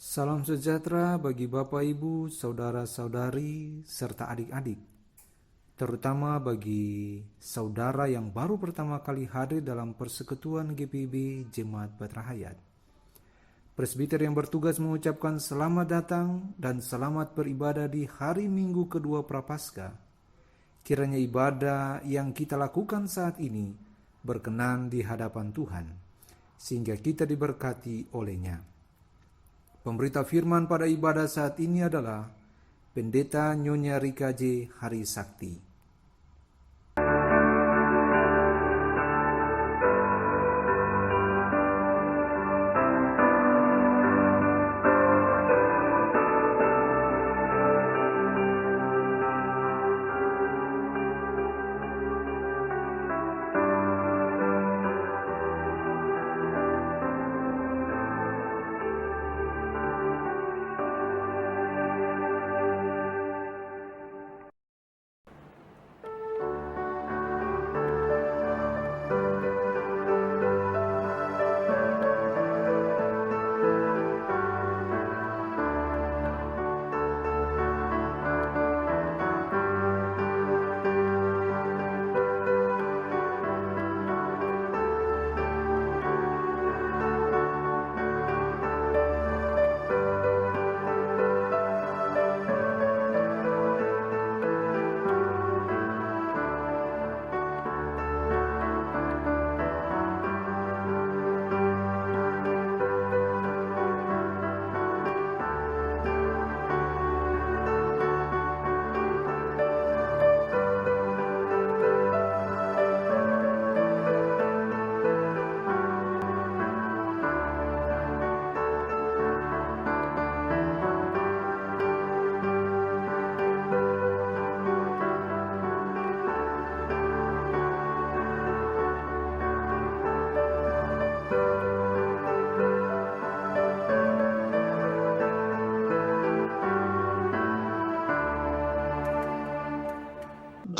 Salam sejahtera bagi Bapak, Ibu, saudara-saudari, serta adik-adik, terutama bagi saudara yang baru pertama kali hadir dalam persekutuan GPIB Jemaat Batra Hayat. Presbiter yang bertugas mengucapkan selamat datang dan selamat beribadah di hari Minggu kedua Prapaskah. Kiranya ibadah yang kita lakukan saat ini berkenan di hadapan Tuhan, sehingga kita diberkati olehnya. Pemberita firman pada ibadah saat ini adalah Pendeta Nyonya Rika J. Hari Sakti.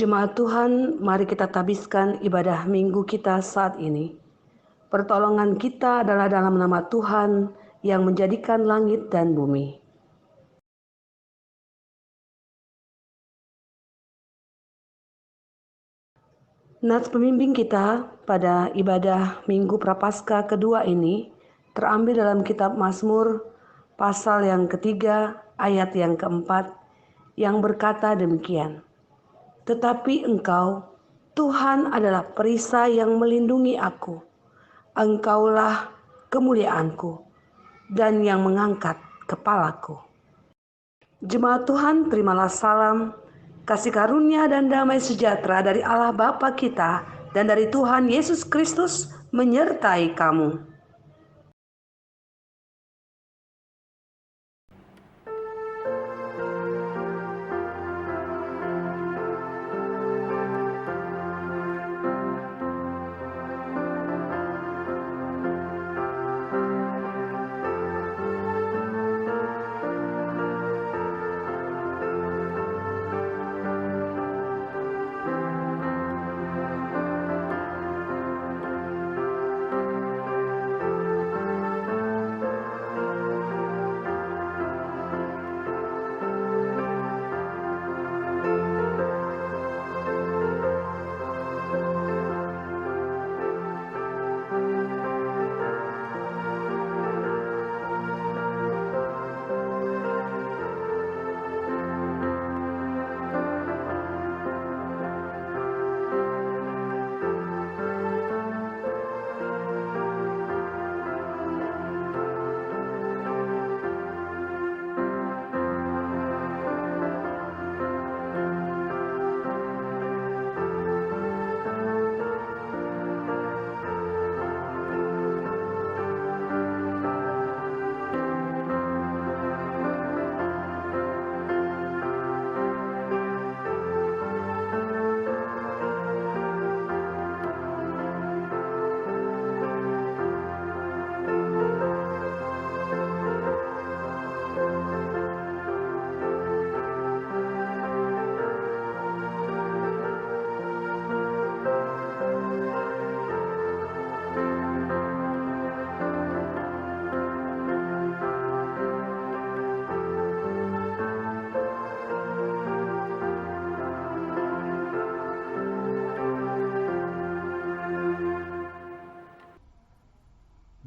Jemaat Tuhan, mari kita tabiskan ibadah minggu kita saat ini. Pertolongan kita adalah dalam nama Tuhan yang menjadikan langit dan bumi. Nats pembimbing kita pada ibadah minggu Prapaskah kedua ini terambil dalam kitab Mazmur pasal yang ketiga ayat yang keempat yang berkata demikian. Tetapi Engkau, Tuhan adalah perisai yang melindungi aku. Engkaulah kemuliaanku dan yang mengangkat kepalaku. Jemaat Tuhan, terimalah salam, kasih karunia dan damai sejahtera dari Allah Bapa kita dan dari Tuhan Yesus Kristus menyertai kamu.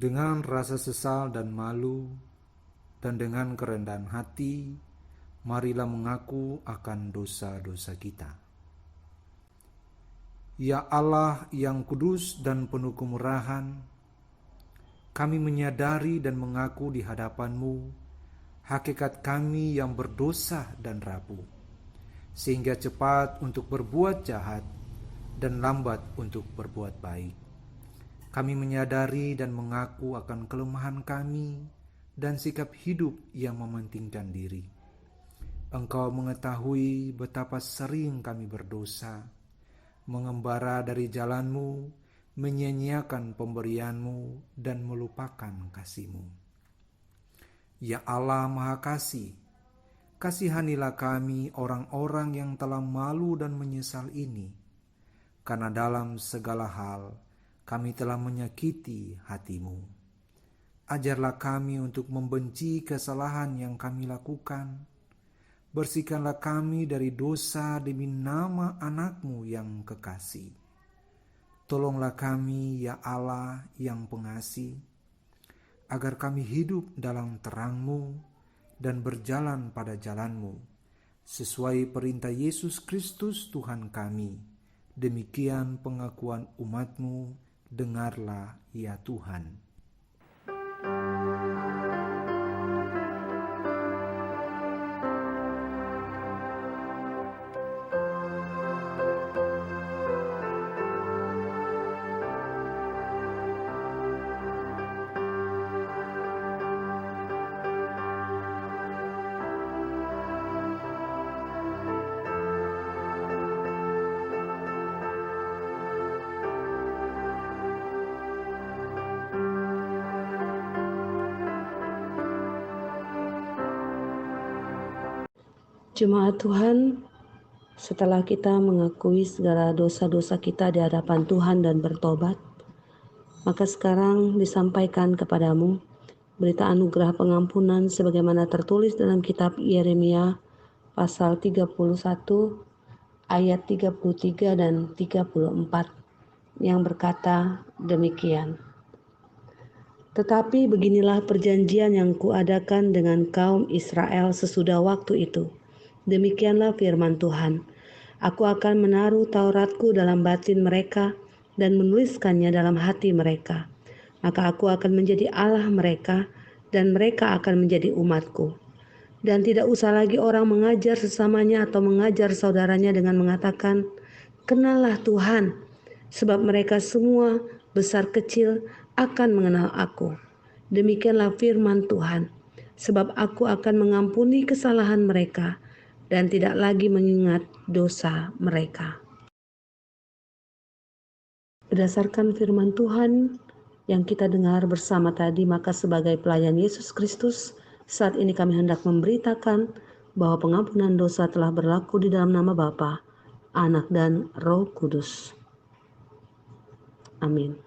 Dengan rasa sesal dan malu, dan dengan kerendahan hati, marilah mengaku akan dosa-dosa kita. Ya Allah yang kudus dan penuh kemurahan, kami menyadari dan mengaku di hadapan-Mu hakikat kami yang berdosa dan rapuh, sehingga cepat untuk berbuat jahat dan lambat untuk berbuat baik. Kami menyadari dan mengaku akan kelemahan kami dan sikap hidup yang mementingkan diri. Engkau mengetahui betapa sering kami berdosa, mengembara dari jalan-Mu, menyia-nyiakan pemberian-Mu, dan melupakan kasih-Mu. Ya Allah Maha Kasih, kasihanilah kami orang-orang yang telah malu dan menyesal ini, karena dalam segala hal kami telah menyakiti hati-Mu. Ajarlah kami untuk membenci kesalahan yang kami lakukan. Bersihkanlah kami dari dosa demi nama anak-Mu yang kekasih. Tolonglah kami, ya Allah yang pengasih, agar kami hidup dalam terang-Mu dan berjalan pada jalan-Mu, sesuai perintah Yesus Kristus Tuhan kami. Demikian pengakuan umat-Mu, dengarlah ya Tuhan. Jemaat Tuhan, setelah kita mengakui segala dosa-dosa kita di hadapan Tuhan dan bertobat, maka sekarang disampaikan kepadamu berita anugerah pengampunan sebagaimana tertulis dalam kitab Yeremia pasal 31 ayat 33 dan 34 yang berkata demikian. Tetapi beginilah perjanjian yang kuadakan dengan kaum Israel sesudah waktu itu. Demikianlah firman Tuhan, aku akan menaruh Tauratku dalam batin mereka dan menuliskannya dalam hati mereka. Maka aku akan menjadi Allah mereka dan mereka akan menjadi umatku. Dan tidak usah lagi orang mengajar sesamanya atau mengajar saudaranya dengan mengatakan, kenallah Tuhan, sebab mereka semua besar kecil akan mengenal aku. Demikianlah firman Tuhan, sebab aku akan mengampuni kesalahan mereka dan tidak lagi mengingat dosa mereka. Berdasarkan firman Tuhan yang kita dengar bersama tadi, maka sebagai pelayan Yesus Kristus, saat ini kami hendak memberitakan bahwa pengampunan dosa telah berlaku di dalam nama Bapa, Anak, dan Roh Kudus. Amin.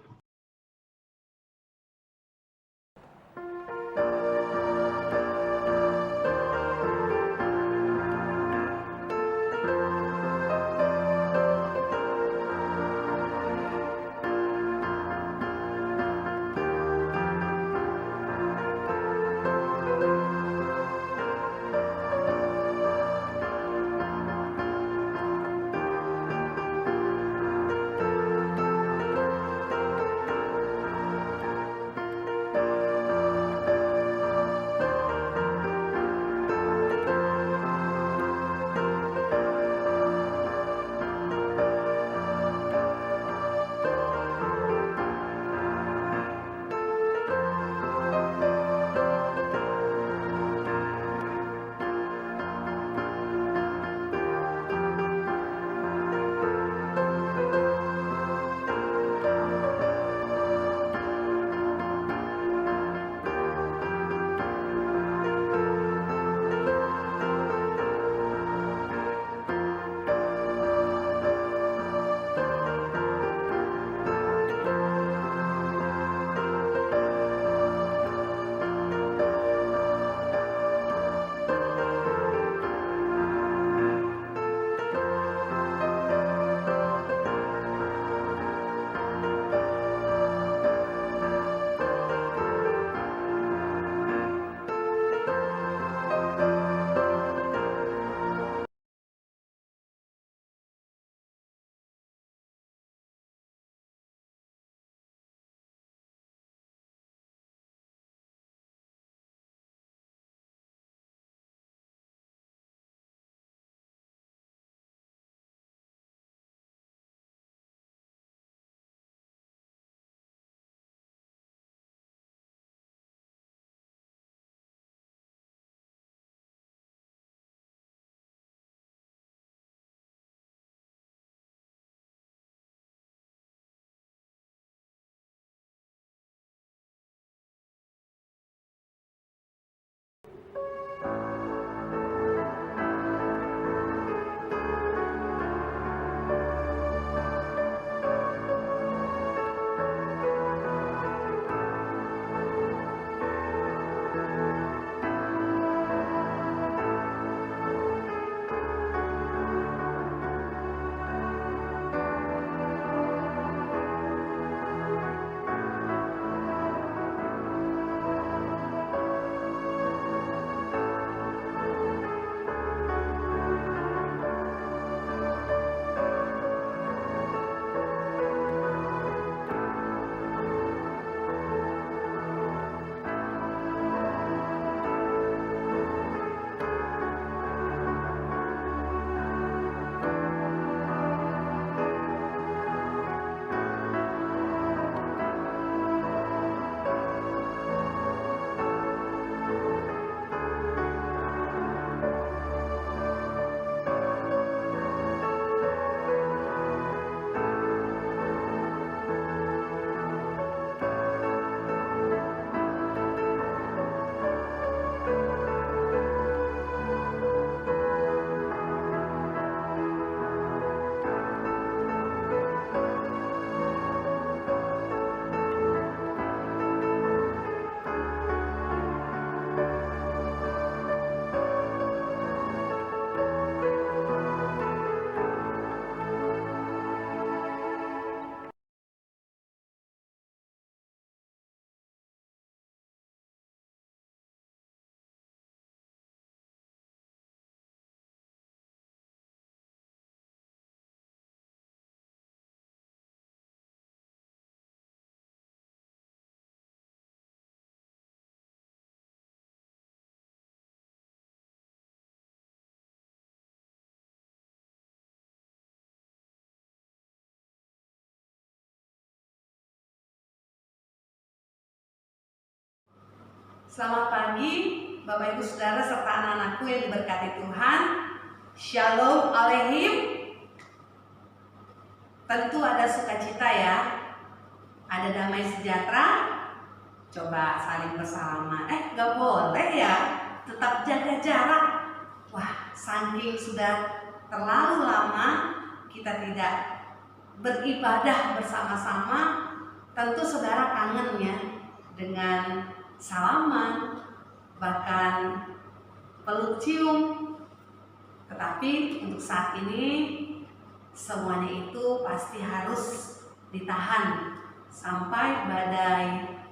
Selamat pagi Bapak Ibu Saudara serta anak-anakku yang diberkati Tuhan. Shalom Aleichem. Tentu ada sukacita ya, ada damai sejahtera. Coba saling bersalaman. Gak boleh ya, tetap jaga jarak. Wah, saking sudah terlalu lama kita tidak beribadah bersama-sama. Tentu saudara kangen ya dengan salaman, bahkan peluk cium. Tetapi untuk saat ini semuanya itu pasti harus ditahan sampai badai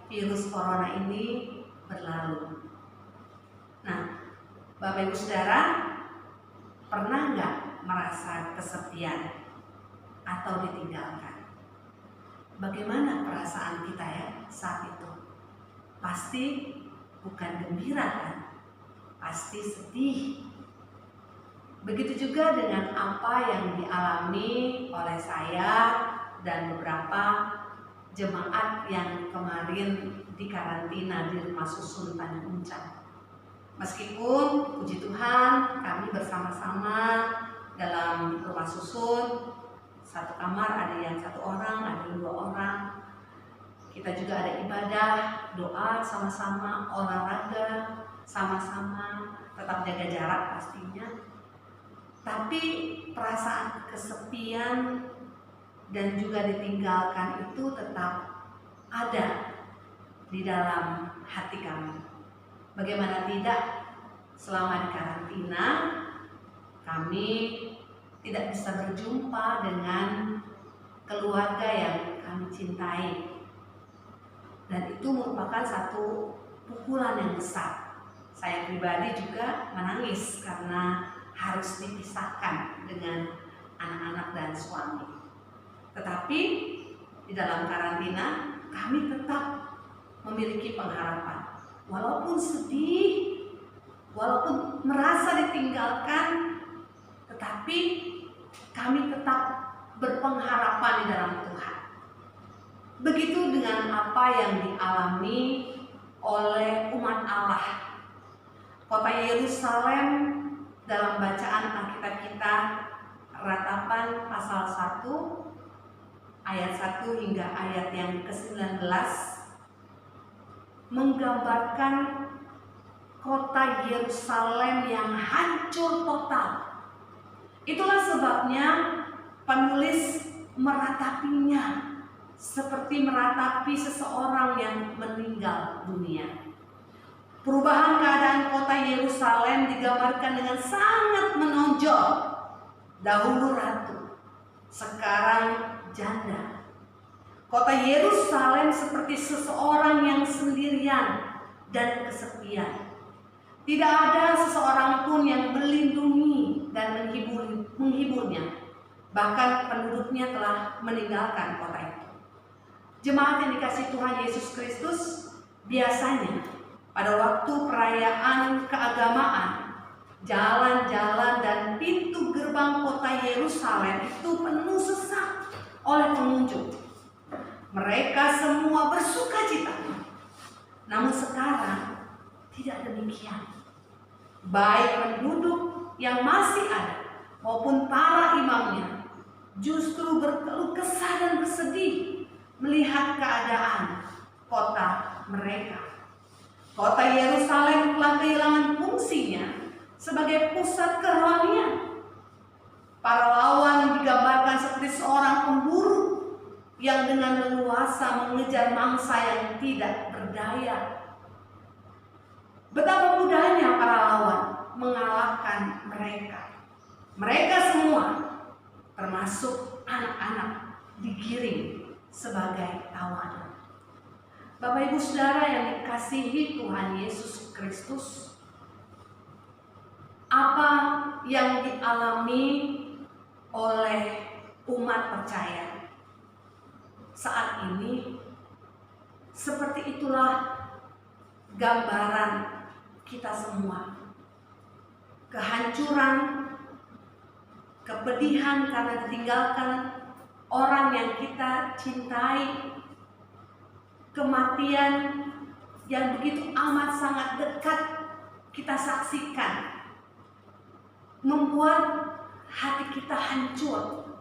virus corona ini berlalu. Nah, Bapak Ibu Saudara, pernah nggak merasa kesepian atau ditinggalkan? Bagaimana perasaan kita ya saat itu? Pasti bukan gembira kan? Pasti sedih. Begitu juga dengan apa yang dialami oleh saya dan beberapa jemaat yang kemarin dikarantina di rumah susun Tanjung Uncang. Meskipun puji Tuhan kami bersama-sama dalam rumah susun, satu kamar ada yang 1 orang, ada yang 2 orang. Kita juga ada ibadah, doa sama-sama, olahraga sama-sama, tetap jaga jarak pastinya. Tapi perasaan kesepian dan juga ditinggalkan itu tetap ada di dalam hati kami. Bagaimana tidak, selama di karantina kami tidak bisa berjumpa dengan keluarga yang kami cintai. Dan itu merupakan satu pukulan yang besar. Saya pribadi juga menangis karena harus dipisahkan dengan anak-anak dan suami. Tetapi di dalam karantina kami tetap memiliki pengharapan. Walaupun sedih, walaupun merasa ditinggalkan, tetapi kami tetap berpengharapan di dalam Tuhan. Begitu dengan apa yang dialami oleh umat Allah. Kota Yerusalem dalam bacaan Alkitab kita, Ratapan pasal 1 ayat 1 hingga ayat yang ke-19 menggambarkan kota Yerusalem yang hancur total. Itulah sebabnya penulis meratapinya seperti meratapi seseorang yang meninggal dunia. Perubahan keadaan kota Yerusalem digambarkan dengan sangat menonjol. Dahulu ratu, sekarang janda. Kota Yerusalem seperti seseorang yang sendirian dan kesepian. Tidak ada seseorang pun yang melindungi dan menghiburnya. Bahkan penduduknya telah meninggalkan kota itu. Jemaat yang dikasihi Tuhan Yesus Kristus, biasanya pada waktu perayaan keagamaan, jalan-jalan dan pintu gerbang kota Yerusalem itu penuh sesak oleh pengunjung. Mereka semua bersukacita. Namun sekarang tidak demikian. Baik penduduk yang masih ada maupun para imamnya justru berkeluh kesah dan bersedih melihat keadaan kota mereka. Kota Yerusalem telah kehilangan fungsinya sebagai pusat kerohanian. Para lawan digambarkan seperti seorang pemburu yang dengan leluasa mengejar mangsa yang tidak berdaya. Betapa mudahnya para lawan mengalahkan mereka. Mereka semua, termasuk anak-anak, digiring sebagai tawanan. Bapak Ibu Saudara yang dikasihi Tuhan Yesus Kristus, apa yang dialami oleh umat percaya saat ini, seperti itulah gambaran kita semua. Kehancuran, kepedihan karena ditinggalkan orang yang kita cintai, kematian yang begitu amat sangat dekat kita saksikan membuat hati kita hancur.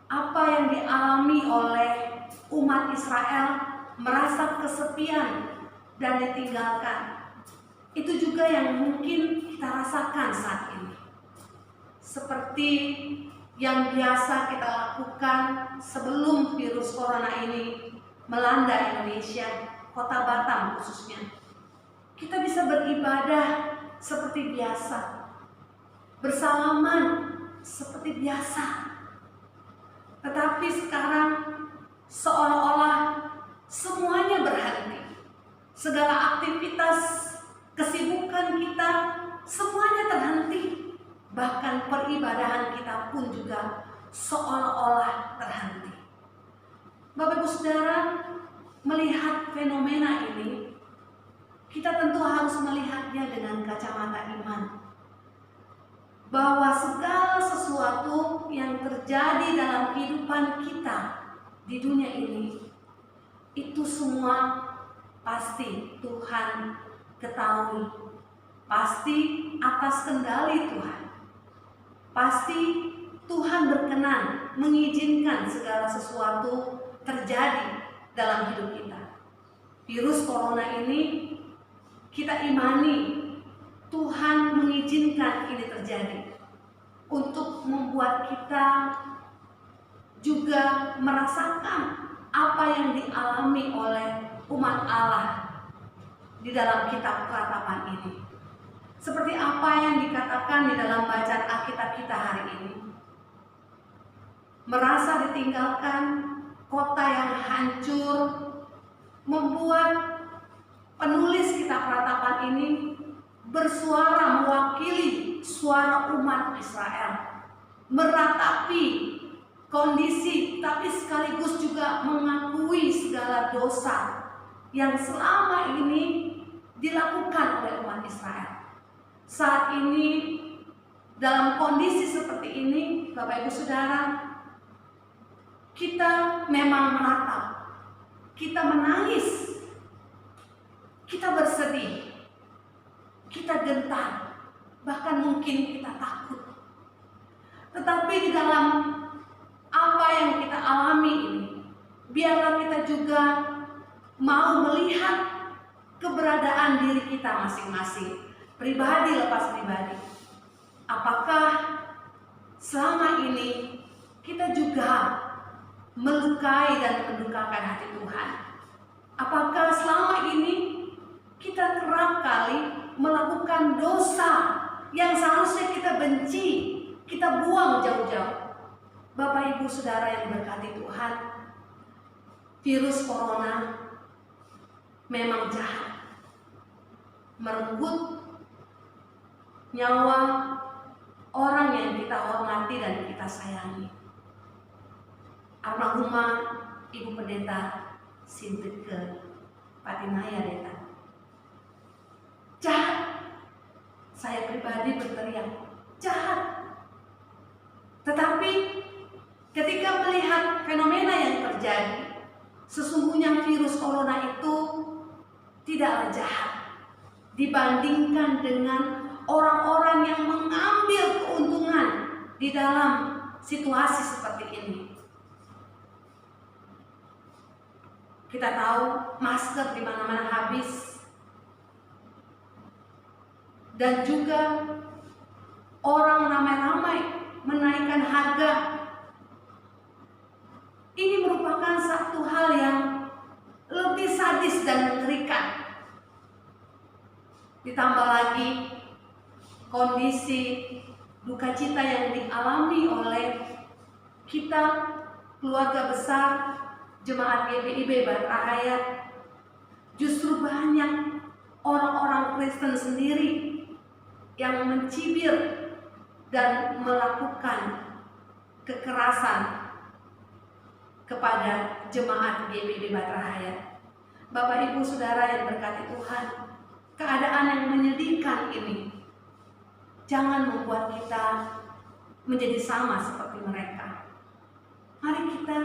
Apa yang dialami oleh umat Israel, merasa kesepian dan ditinggalkan, itu juga yang mungkin kita rasakan saat ini. Seperti yang biasa kita lakukan sebelum virus corona ini melanda Indonesia, kota Batam khususnya. Kita bisa beribadah seperti biasa, bersalaman seperti biasa. Tetapi sekarang seolah-olah semuanya berhenti. Segala aktivitas, kesibukan kita, semuanya terhenti. Bahkan peribadahan kita pun juga seolah-olah terhenti. Bapak Ibu Saudara, melihat fenomena ini, kita tentu harus melihatnya dengan kacamata iman. Bahwa segala sesuatu yang terjadi dalam kehidupan kita di dunia ini, itu semua pasti Tuhan ketahui, pasti atas kendali Tuhan, pasti Tuhan berkenan mengizinkan segala sesuatu terjadi dalam hidup kita. Virus corona ini kita imani Tuhan mengizinkan ini terjadi untuk membuat kita juga merasakan apa yang dialami oleh umat Allah di dalam kitab Keratapan ini. Seperti apa yang dikatakan di dalam bacaan Alkitab kita hari ini. Merasa ditinggalkan, kota yang hancur, membuat penulis kitab Keratapan ini bersuara mewakili suara umat Israel, meratapi kondisi, tapi sekaligus juga mengakui segala dosa yang selama ini dilakukan oleh umat Israel. Saat ini dalam kondisi seperti ini, Bapak Ibu Saudara, kita memang meratap, kita menangis, kita bersedih, kita gentar, bahkan mungkin kita takut. Tetapi di dalam apa yang kita alami ini, biarlah kita juga mau melihat keberadaan diri kita masing-masing, pribadi lepas pribadi. Apakah selama ini kita juga melukai dan mendukakan hati Tuhan? Apakah selama ini kita kerap kali melakukan dosa yang seharusnya kita benci, kita buang jauh-jauh? Bapak Ibu Saudara yang diberkati Tuhan, virus corona memang jahat, merenggut nyawa orang yang kita hormati dan kita sayangi. Almarhumah Ibu Pendeta Sinteke Patimaya Deta. Jahat. Saya pribadi berteriak, jahat. Tetapi ketika melihat fenomena yang terjadi, sesungguhnya virus corona itu tidaklah jahat dibandingkan dengan orang-orang yang mengambil keuntungan di dalam situasi seperti ini. Kita tahu masker di mana-mana habis, dan juga orang ramai-ramai menaikkan harga. Ini merupakan satu hal yang lebih sadis dan mengerikan. Ditambah lagi kondisi duka cita yang dialami oleh kita, keluarga besar Jemaat GPIB Batrahayat. Justru banyak orang-orang Kristen sendiri yang mencibir dan melakukan kekerasan kepada jemaat GPIB Batrahayat. Bapak Ibu Saudara yang berkati Tuhan, keadaan yang menyedihkan ini jangan membuat kita menjadi sama seperti mereka. Mari kita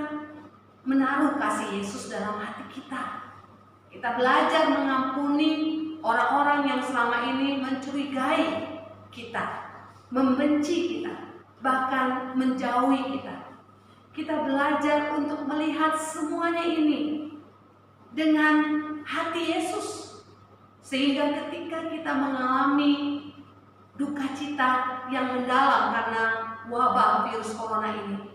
menaruh kasih Yesus dalam hati kita. Kita belajar mengampuni orang-orang yang selama ini mencurigai kita, membenci kita, bahkan menjauhi kita. Kita belajar untuk melihat semuanya ini dengan hati Yesus, sehingga ketika kita mengalami duka cita yang mendalam karena wabah virus corona ini,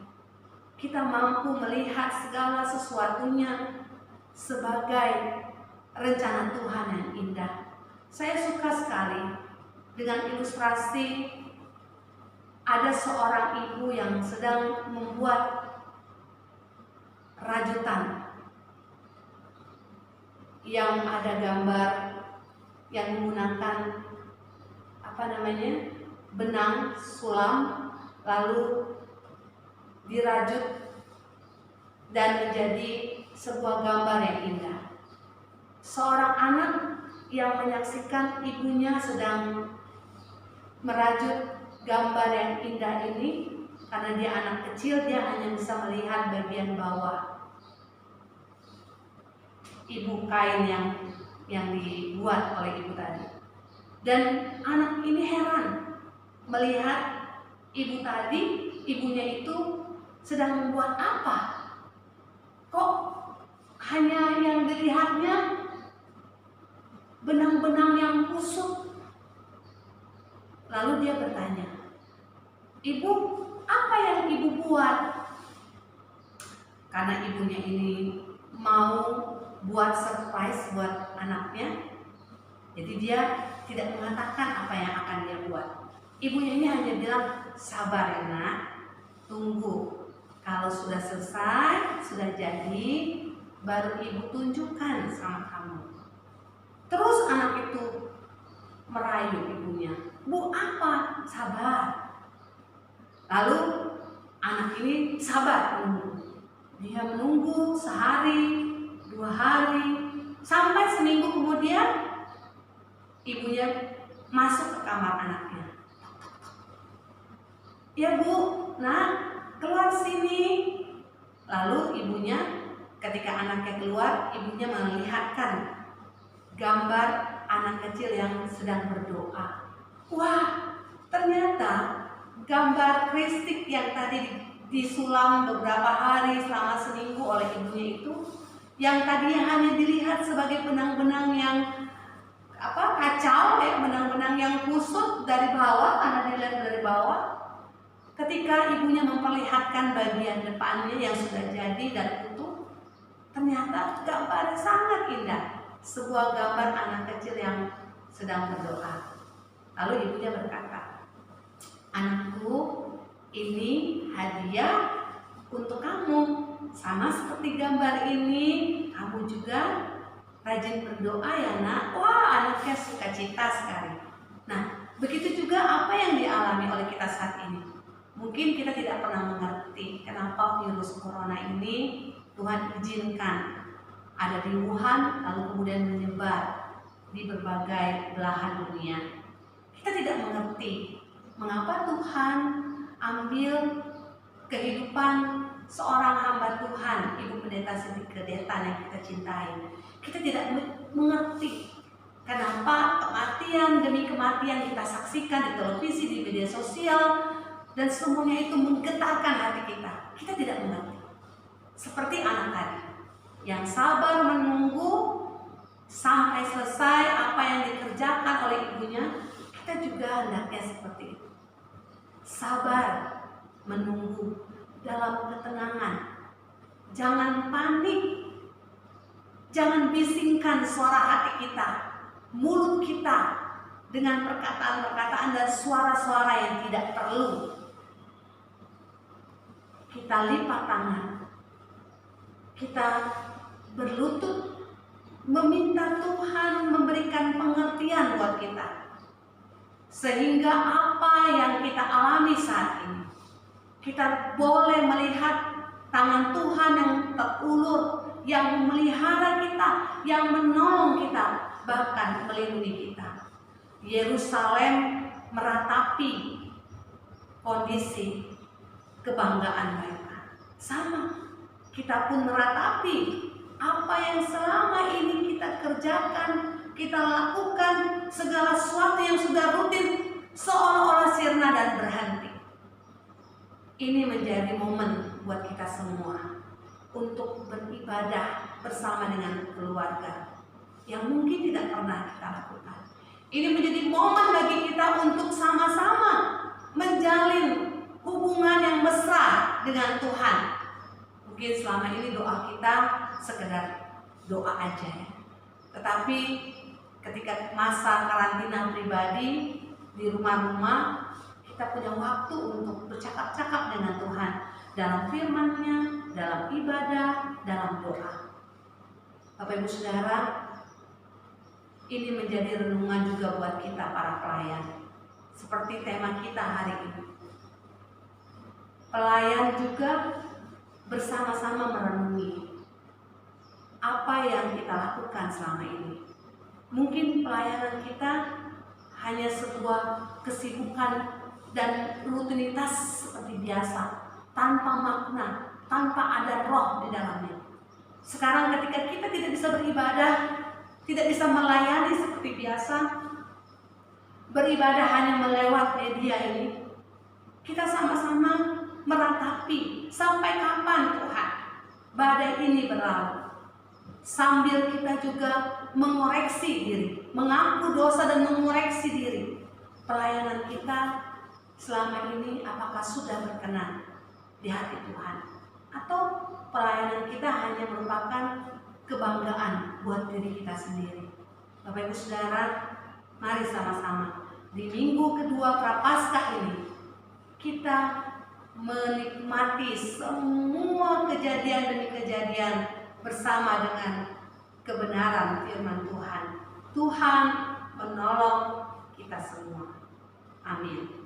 kita mampu melihat segala sesuatunya sebagai rencana Tuhan yang indah. Saya suka sekali dengan ilustrasi ada seorang ibu yang sedang membuat rajutan yang ada gambar yang menggunakan benang sulam, lalu dirajut dan menjadi sebuah gambar yang indah. Seorang anak yang menyaksikan ibunya sedang merajut gambar yang indah ini, karena dia anak kecil, dia hanya bisa melihat bagian bawah ibu kain yang dibuat oleh ibu tadi. Dan anak ini heran melihat ibunya itu sedang membuat apa? Kok hanya yang dilihatnya benang-benang yang kusut? Lalu dia bertanya, "Ibu, apa yang ibu buat?" Karena ibunya ini mau buat surprise buat anaknya, jadi dia tidak mengatakan apa yang akan dia buat. Ibunya ini hanya bilang, "Sabar ya nak, tunggu. Kalau sudah selesai, sudah jadi, baru ibu tunjukkan sama kamu." Terus anak itu merayu ibunya, "Bu, apa?" "Sabar." Lalu anak ini sabar menunggu. Dia menunggu sehari, 2 hari, sampai seminggu kemudian ibunya masuk ke kamar anaknya. "Ya Bu, nak, keluar sini." Lalu ibunya, ketika anaknya keluar, ibunya melihatkan gambar anak kecil yang sedang berdoa. Wah, ternyata gambar kristik yang tadi disulam beberapa hari selama seminggu oleh ibunya itu, yang tadinya hanya dilihat sebagai benang-benang yang kacau, benang-benang yang kusut dari bawah, karena dilihat dari bawah. Ketika ibunya memperlihatkan bagian depannya yang sudah jadi dan utuh, ternyata gambarnya sangat indah. Sebuah gambar anak kecil yang sedang berdoa. Lalu ibunya berkata, "Anakku, ini hadiah untuk kamu. Sama seperti gambar ini, kamu juga rajin berdoa ya nak." Wah, anaknya sukacita sekali. Nah, begitu juga apa yang dialami oleh kita saat ini. Mungkin kita tidak pernah mengerti kenapa virus corona ini Tuhan izinkan ada di Wuhan, lalu kemudian menyebar di berbagai belahan dunia. Kita tidak mengerti mengapa Tuhan ambil kehidupan seorang hamba Tuhan, Ibu Pendeta Siti Kedeta yang kita cintai. Kita tidak mengerti kenapa kematian demi kematian kita saksikan di televisi, di media sosial, dan semuanya itu menggetarkan hati kita. Kita tidak mengerti. Seperti anak tadi yang sabar menunggu sampai selesai apa yang dikerjakan oleh ibunya, kita juga hendaknya seperti itu. Sabar menunggu dalam ketenangan. Jangan panik. Jangan bisingkan suara hati kita, mulut kita dengan perkataan-perkataan dan suara-suara yang tidak perlu. Kita lipat tangan. Kita berlutut meminta Tuhan memberikan pengertian buat kita, sehingga apa yang kita alami saat ini, kita boleh melihat tangan Tuhan yang terulur, yang memelihara kita, yang menolong kita, bahkan melindungi kita. Yerusalem meratapi kondisi kebanggaan mereka. Sama, kita pun meratapi apa yang selama ini kita kerjakan, kita lakukan segala sesuatu yang sudah rutin seolah-olah sirna dan berhenti. Ini menjadi momen buat kita semua untuk beribadah bersama dengan keluarga yang mungkin tidak pernah kita lakukan. Ini menjadi momen bagi kita untuk sama-sama menjalin hubungan yang mesra dengan Tuhan. Mungkin selama ini doa kita sekedar doa aja ya. Tetapi ketika masa karantina pribadi di rumah-rumah, kita punya waktu untuk bercakap-cakap dengan Tuhan dalam firman-Nya, dalam ibadah, dalam doa. Bapak Ibu Saudara, ini menjadi renungan juga buat kita para pelayan. Seperti tema kita hari ini. Pelayan juga bersama-sama merenungi apa yang kita lakukan selama ini. Mungkin pelayanan kita hanya sebuah kesibukan dan rutinitas seperti biasa, tanpa makna, tanpa ada roh di dalamnya. Sekarang ketika kita tidak bisa beribadah, tidak bisa melayani seperti biasa, beribadah hanya melewat media ini, kita sama-sama meratapi sampai kapan Tuhan badai ini berlalu. Sambil kita juga mengoreksi diri, mengaku dosa dan mengoreksi diri. Pelayanan kita selama ini apakah sudah berkenan di hati Tuhan? Atau pelayanan kita hanya merupakan kebanggaan buat diri kita sendiri? Bapak Ibu Saudara, mari sama-sama di minggu kedua Prapaskah ini kita menikmati semua kejadian demi kejadian bersama dengan kebenaran firman Tuhan. Tuhan menolong kita semua. Amin.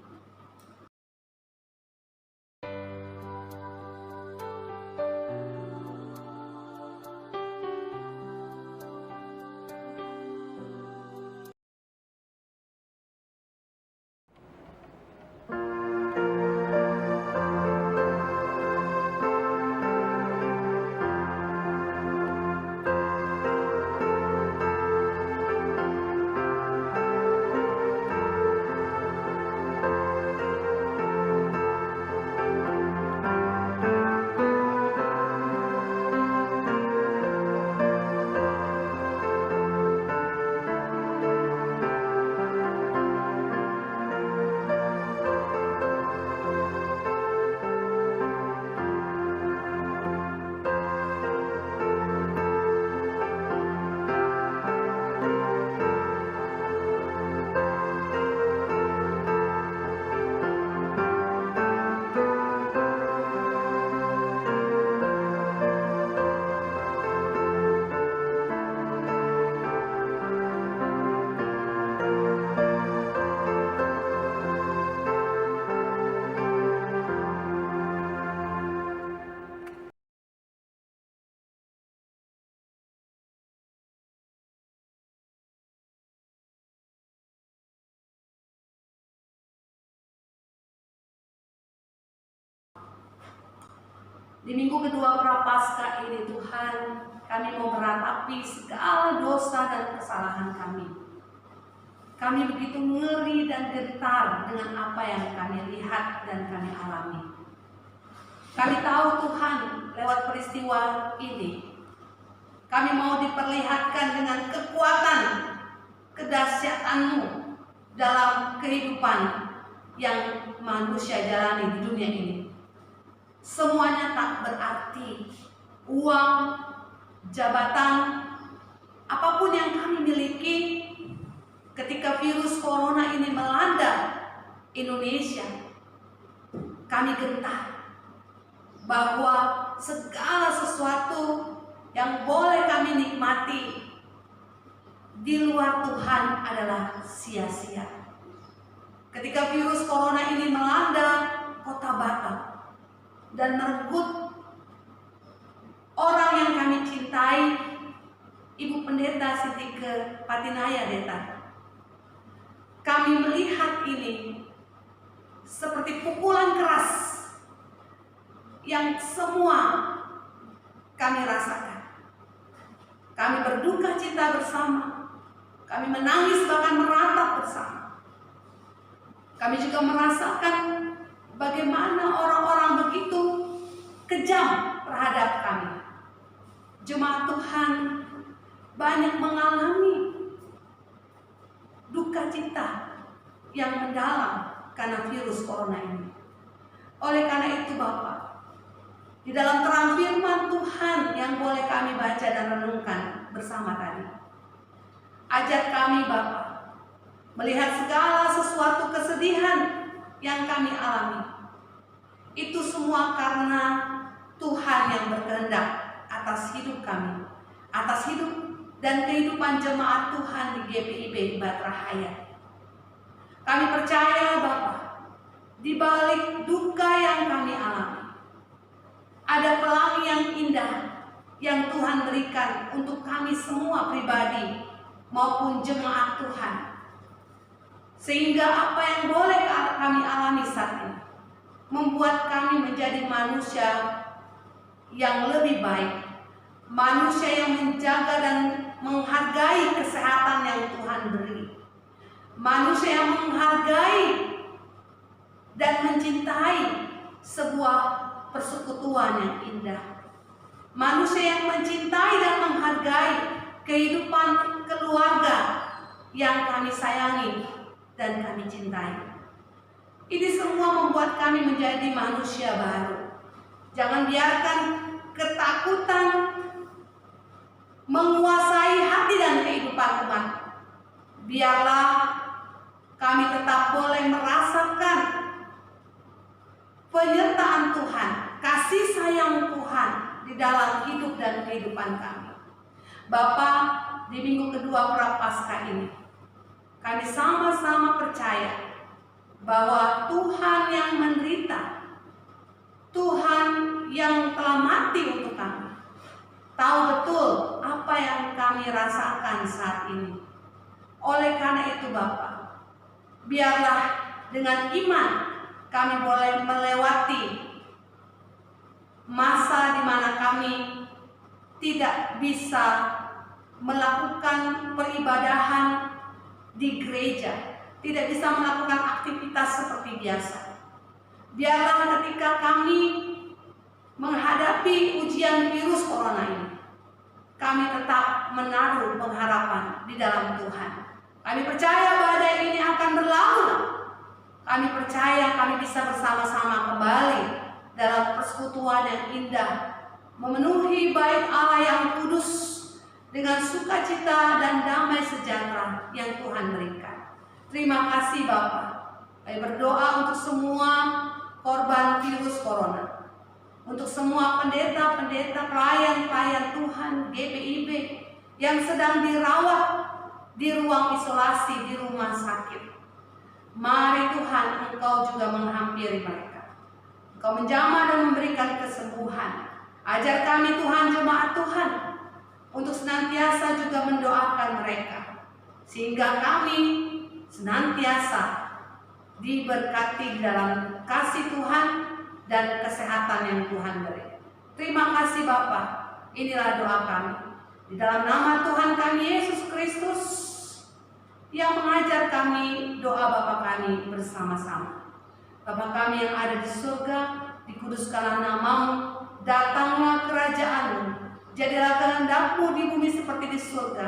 Di minggu kedua Prapaskah ini Tuhan, kami mau meratapi segala dosa dan kesalahan kami. Kami begitu ngeri dan gentar dengan apa yang kami lihat dan kami alami. Kami tahu Tuhan lewat peristiwa ini, kami mau diperlihatkan dengan kekuatan, kedahsyatan-Mu dalam kehidupan yang manusia jalani di dunia ini. Semuanya tak berarti. Uang, jabatan, apapun yang kami miliki, ketika virus corona ini melanda Indonesia, kami gentar bahwa segala sesuatu yang boleh kami nikmati di luar Tuhan adalah sia-sia. Ketika virus corona ini melanda kota Batam dan merenggut orang yang kami cintai, Ibu Pendeta Sitike Patinaya Deta, kami melihat ini seperti pukulan keras yang semua kami rasakan. Kami berduka cita bersama. Kami menangis bahkan meratap bersama. Kami juga merasakan bagaimana orang-orang begitu kejam terhadap kami. Jemaat Tuhan banyak mengalami duka cita yang mendalam karena virus corona ini. Oleh karena itu Bapak, di dalam terang firman Tuhan yang boleh kami baca dan renungkan bersama tadi, ajar kami Bapak melihat segala sesuatu kesedihan yang kami alami. Itu semua karena Tuhan yang berkehendak atas hidup kami, atas hidup dan kehidupan jemaat Tuhan di GPIB Batra Hayat. Kami percaya Bapak, di balik duka yang kami alami, ada pelangi yang indah yang Tuhan berikan untuk kami semua pribadi maupun jemaat Tuhan. Sehingga apa yang boleh kami alami saat ini membuat kami menjadi manusia yang lebih baik, manusia yang menjaga dan menghargai kesehatan yang Tuhan beri, manusia yang menghargai dan mencintai sebuah persekutuan yang indah, manusia yang mencintai dan menghargai kehidupan keluarga yang kami sayangi dan kami cintai. Ini semua membuat kami menjadi manusia baru. Jangan biarkan ketakutan menguasai hati dan kehidupan umat. Biarlah kami tetap boleh merasakan penyertaan Tuhan, kasih sayang Tuhan di dalam hidup dan kehidupan kami. Bapak, di minggu kedua Prapaskah ini, kami sama-sama percaya bahwa Tuhan yang menderita, Tuhan yang telah mati untuk kami, tahu betul apa yang kami rasakan saat ini. Oleh karena itu Bapak, biarlah dengan iman kami boleh melewati masa di mana kami tidak bisa melakukan peribadahan di gereja, tidak bisa melakukan aktivitas seperti biasa. Biarlah ketika kami menghadapi ujian virus corona ini, kami tetap menaruh pengharapan di dalam Tuhan. Kami percaya badai ini akan berlalu. Kami percaya kami bisa bersama-sama kembali dalam persekutuan yang indah, memenuhi bait Allah yang kudus dengan sukacita dan damai sejahtera yang Tuhan berikan. Terima kasih Bapak. Kami berdoa untuk semua korban virus corona, untuk semua pendeta-pendeta, pelayan-pelayan Tuhan GPIB yang sedang dirawat di ruang isolasi di rumah sakit. Mari Tuhan, Engkau juga menghampiri mereka. Engkau menjamah dan memberikan kesembuhan. Ajar kami Tuhan, jemaat Tuhan, untuk senantiasa juga mendoakan mereka, sehingga kami senantiasa diberkati dalam kasih Tuhan dan kesehatan yang Tuhan beri. Terima kasih Bapa. Inilah doa kami di dalam nama Tuhan kami Yesus Kristus yang mengajar kami doa Bapa kami bersama-sama. Bapa kami yang ada di surga, dikuduskanlah nama-Mu, datanglah kerajaan-Mu, jadilah kehendak-Mu di bumi seperti di surga.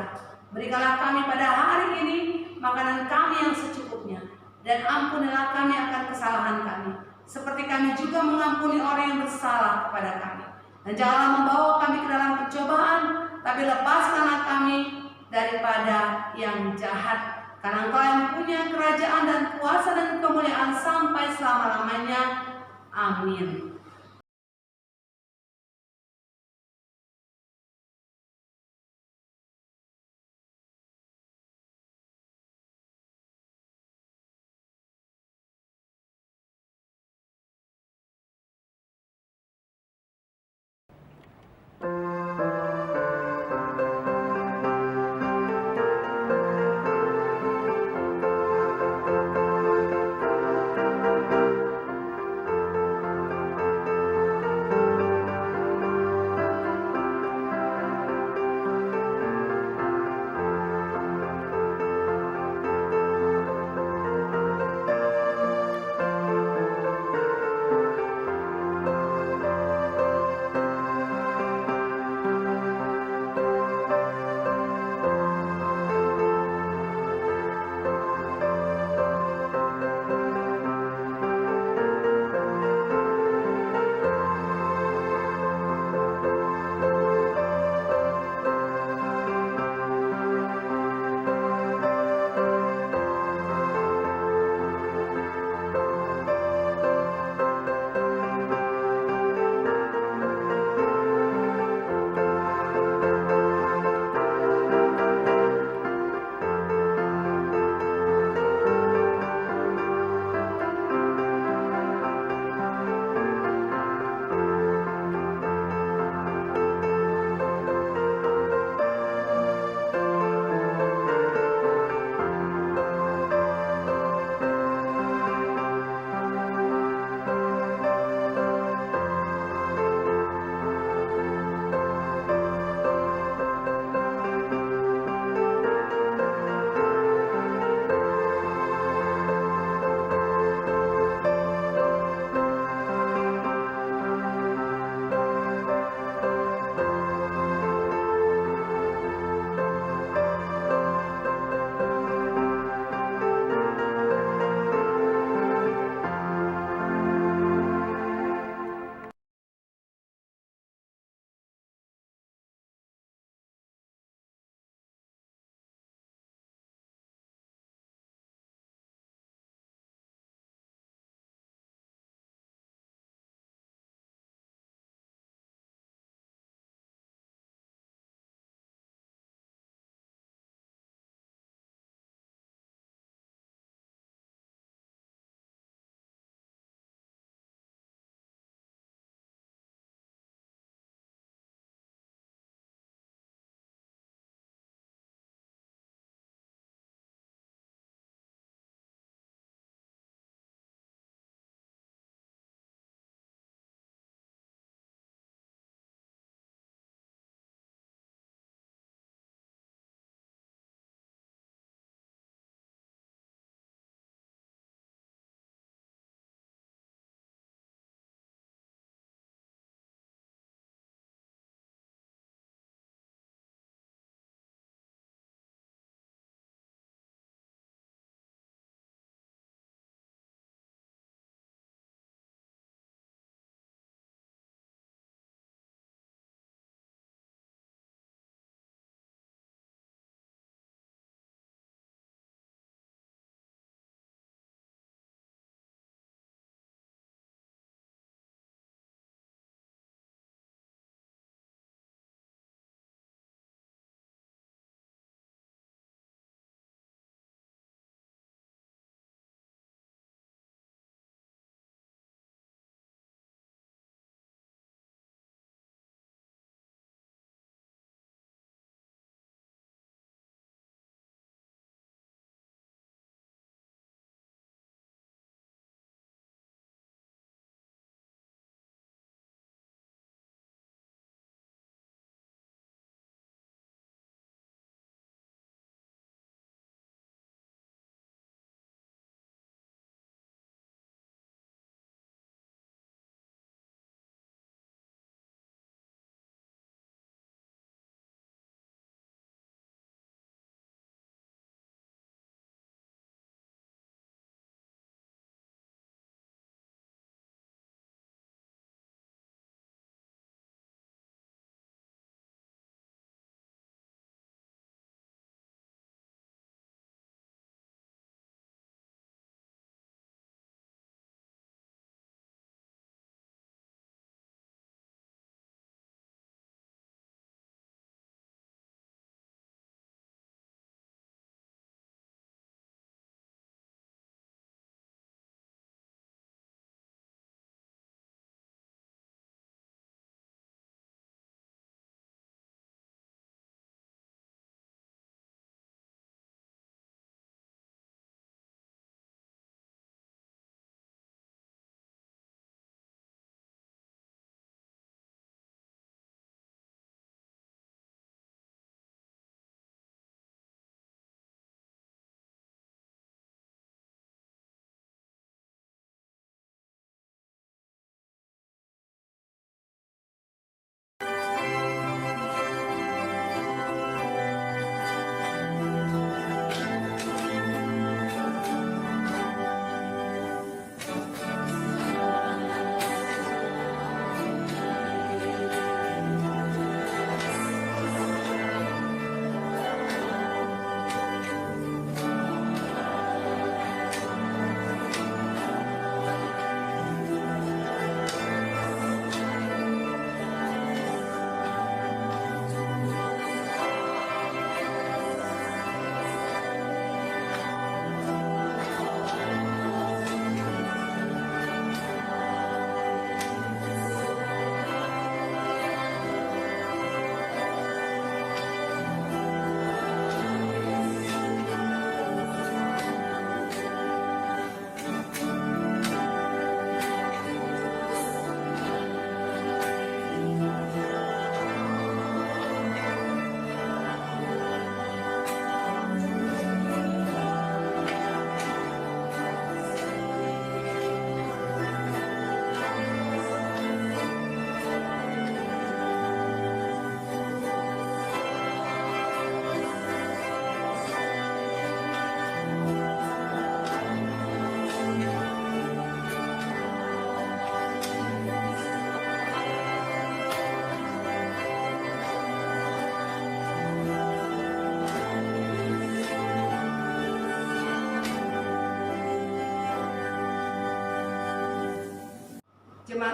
Berikanlah kami pada hari ini makanan kami yang secukupnya, dan ampunilah kami akan kesalahan kami, seperti kami juga mengampuni orang yang bersalah kepada kami. Dan janganlah membawa kami ke dalam pencobaan, tapi lepaskanlah kami daripada yang jahat. Karena Engkau yang punya kerajaan dan kuasa dan kemuliaan sampai selama-lamanya. Amin.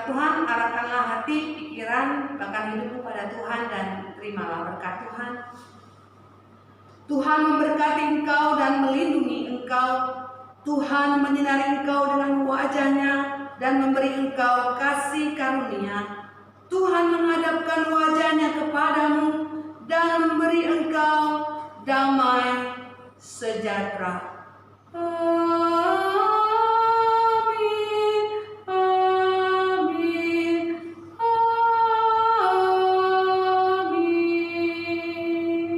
Tuhan, arahkanlah hati, pikiran, bahkan hidupmu pada Tuhan dan terimalah berkat Tuhan. Tuhan memberkati engkau dan melindungi engkau. Tuhan menyinari engkau dengan wajah-Nya dan memberi engkau kasih karunia. Tuhan menghadapkan wajah-Nya kepadamu dan memberi engkau damai sejahtera. Amin, amin, amin.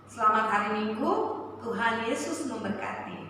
Selamat hari Minggu, Tuhan Yesus memberkati.